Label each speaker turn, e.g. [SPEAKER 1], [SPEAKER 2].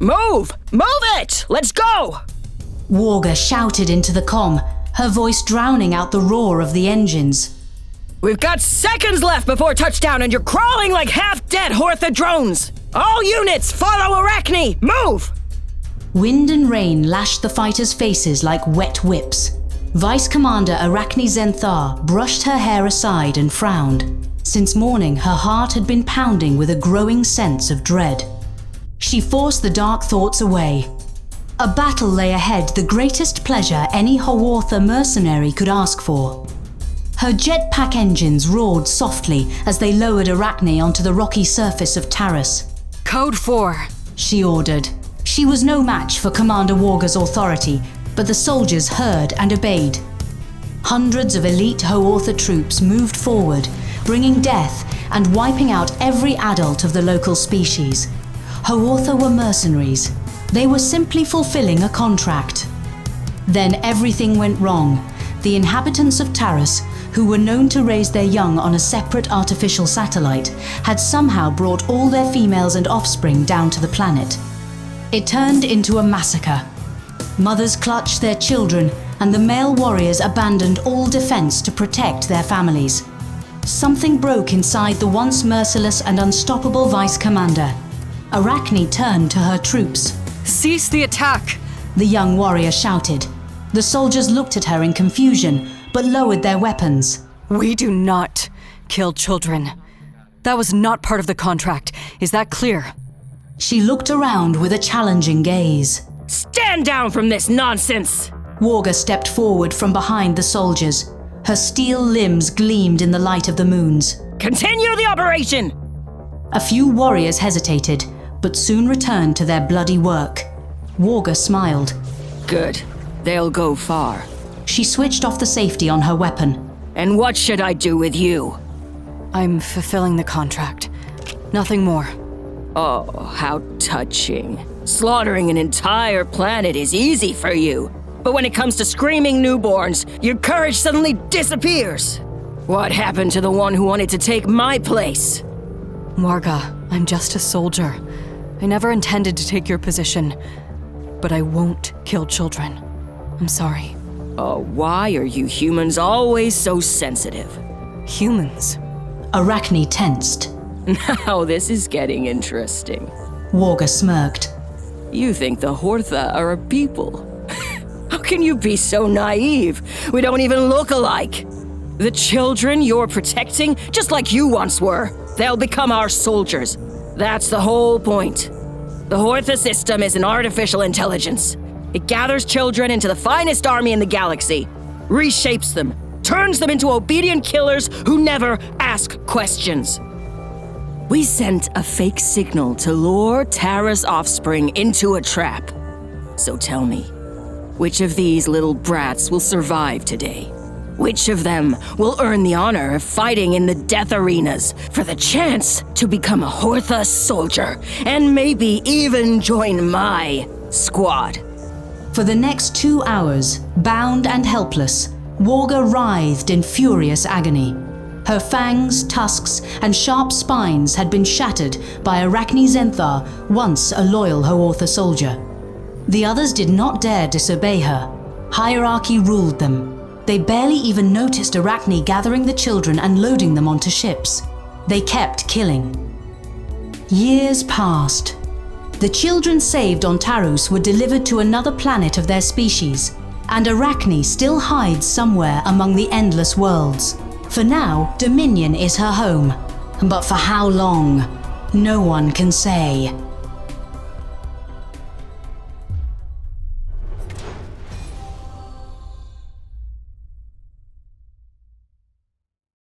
[SPEAKER 1] Move! Move it! Let's go!
[SPEAKER 2] Varga shouted into the comm, her voice drowning out the roar of the engines.
[SPEAKER 1] We've got seconds left before touchdown and you're crawling like half-dead Hoortha drones! All units, follow Arachne! Move!
[SPEAKER 2] Wind and rain lashed the fighters' faces like wet whips. Vice Commander Arachne Zenthar brushed her hair aside and frowned. Since morning, her heart had been pounding with a growing sense of dread. She forced the dark thoughts away. A battle lay ahead, the greatest pleasure any Hoortha mercenary could ask for. Her jetpack engines roared softly as they lowered Arachne onto the rocky surface of Taurus.
[SPEAKER 1] Code 4,
[SPEAKER 2] she ordered. She was no match for Commander Varga's authority, but the soldiers heard and obeyed. Hundreds of elite Hoortha troops moved forward, bringing death and wiping out every adult of the local species. Hoortha were mercenaries. They were simply fulfilling a contract. Then everything went wrong. The inhabitants of Taurus, who were known to raise their young on a separate artificial satellite, had somehow brought all their females and offspring down to the planet. It turned into a massacre. Mothers clutched their children, and the male warriors abandoned all defense to protect their families. Something broke inside the once merciless and unstoppable Vice Commander. Arachne turned to her troops.
[SPEAKER 1] Cease the attack!
[SPEAKER 2] The young warrior shouted. The soldiers looked at her in confusion, but lowered their weapons.
[SPEAKER 1] We do not kill children. That was not part of the contract. Is that clear?
[SPEAKER 2] She looked around with a challenging gaze.
[SPEAKER 1] Stand down from this nonsense!
[SPEAKER 2] Varga stepped forward from behind the soldiers. Her steel limbs gleamed in the light of the moons.
[SPEAKER 1] Continue the operation!
[SPEAKER 2] A few warriors hesitated, but soon returned to their bloody work. Varga smiled.
[SPEAKER 1] Good. They'll go far.
[SPEAKER 2] She switched off the safety on her weapon.
[SPEAKER 1] And what should I do with you? I'm fulfilling the contract. Nothing more. Oh, how touching. Slaughtering an entire planet is easy for you. But when it comes to screaming newborns, your courage suddenly disappears. What happened to the one who wanted to take my place? Varga, I'm just a soldier. I never intended to take your position. But I won't kill children. I'm sorry. Oh, why are you humans always so sensitive? Humans?
[SPEAKER 2] Arachne tensed.
[SPEAKER 1] Now this is getting interesting.
[SPEAKER 2] Varga smirked.
[SPEAKER 1] You think the Hoortha are a people? How can you be so naive? We don't even look alike. The children you're protecting, just like you once were, they'll become our soldiers. That's the whole point. The Hoortha system is an artificial intelligence. It gathers children into the finest army in the galaxy, reshapes them, turns them into obedient killers who never ask questions. We sent a fake signal to lure Tara's offspring into a trap. So tell me, which of these little brats will survive today? Which of them will earn the honor of fighting in the death arenas for the chance to become a Hoortha soldier and maybe even join my squad?
[SPEAKER 2] For the next 2 hours, bound and helpless, Varga writhed in furious agony. Her fangs, tusks, and sharp spines had been shattered by Arachne Zenthar, once a loyal Hoortha soldier. The others did not dare disobey her. Hierarchy ruled them. They barely even noticed Arachne gathering the children and loading them onto ships. They kept killing. Years passed. The children saved on Taurus were delivered to another planet of their species, and Arachne still hides somewhere among the endless worlds. For now, Dominion is her home. But for how long? No one can say.